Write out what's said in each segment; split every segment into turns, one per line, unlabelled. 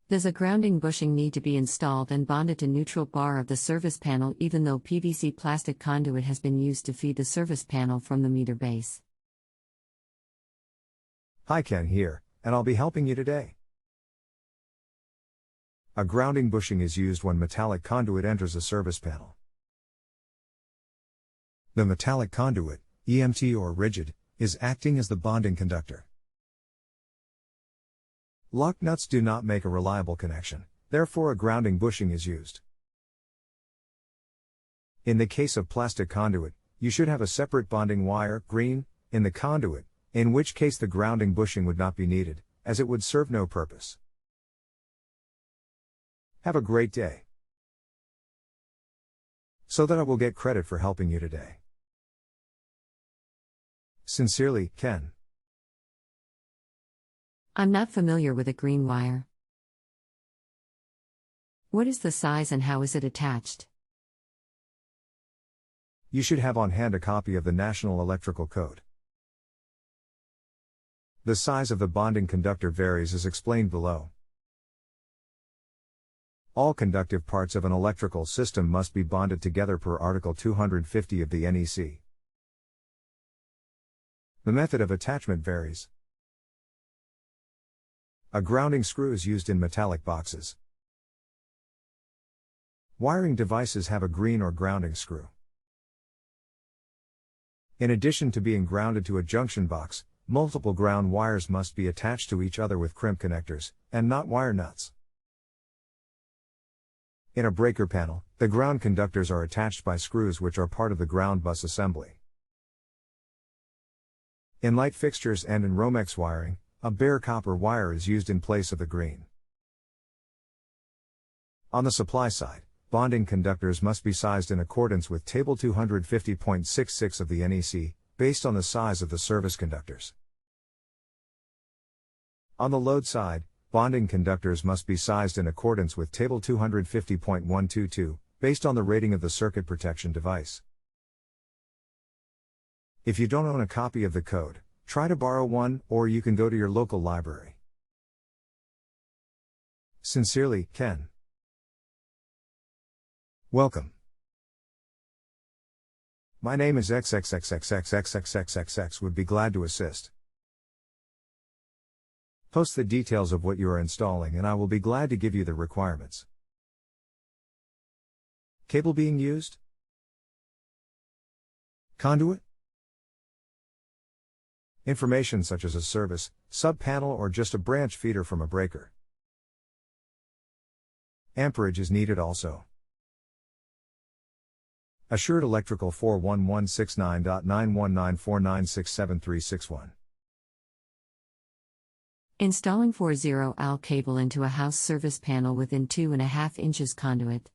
Does a grounding bushing need to be installed and bonded to neutral bar of the service panel even though PVC plastic conduit has been used to feed the service panel from the meter base?
Hi, Ken here, and I'll be helping you today. A grounding bushing is used when metallic conduit enters a service panel. The metallic conduit, EMT or rigid, is acting as the bonding conductor. Lock nuts do not make a reliable connection, therefore a grounding bushing is used. In the case of plastic conduit, you should have a separate bonding wire, green, in the conduit, in which case the grounding bushing would not be needed, as it would serve no purpose. Have a great day. So that I will get credit for helping you today. Sincerely, Ken.
I'm not familiar with a green wire. What is the size and how is it attached?
You should have on hand a copy of the National Electrical Code. The size of the bonding conductor varies as explained below. All conductive parts of an electrical system must be bonded together per Article 250 of the NEC. The method of attachment varies. A grounding screw is used in metallic boxes. Wiring devices have a green or grounding screw. In addition to being grounded to a junction box, multiple ground wires must be attached to each other with crimp connectors, and not wire nuts. In a breaker panel, the ground conductors are attached by screws which are part of the ground bus assembly. In light fixtures and in Romex wiring, a bare copper wire is used in place of the green. On the supply side, bonding conductors must be sized in accordance with Table 250.66 of the NEC, based on the size of the service conductors. On the load side, bonding conductors must be sized in accordance with Table 250.122, based on the rating of the circuit protection device. If you don't own a copy of the code, try to borrow one, or you can go to your local library. Sincerely, Ken. Welcome. My name is XXXXXXXXXX would be glad to assist. Post the details of what you are installing and I will be glad to give you the requirements. Cable being used? Conduit? Information such as a service, sub-panel or just a branch feeder from a breaker. Amperage is needed also. Assured Electrical 41169.91949673661.
Installing 40L cable into a house service panel within 2.5 inches conduit.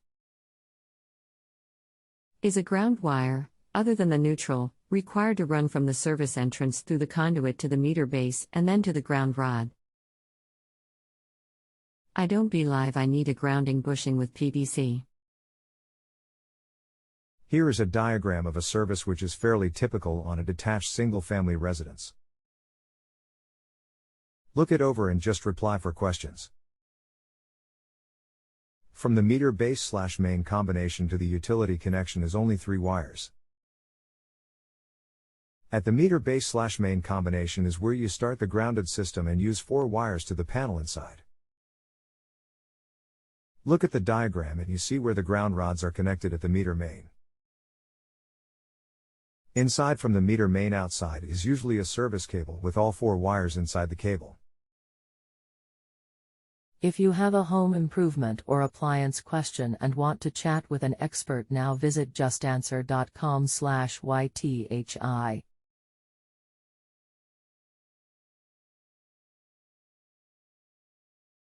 Is a ground wire, other than the neutral, required to run from the service entrance through the conduit to the meter base and then to the ground rod? I don't believe I need a grounding bushing with PVC.
Here is a diagram of a service which is fairly typical on a detached single-family residence. Look it over and just reply for questions. From the meter base/main combination to the utility connection is only 3 wires. At the meter base/main combination is where you start the grounded system and use 4 wires to the panel inside. Look at the diagram and you see where the ground rods are connected at the meter main. Inside from the meter main outside is usually a service cable with all 4 wires inside the cable.
If you have a home improvement or appliance question and want to chat with an expert now, visit justanswer.com/ythi.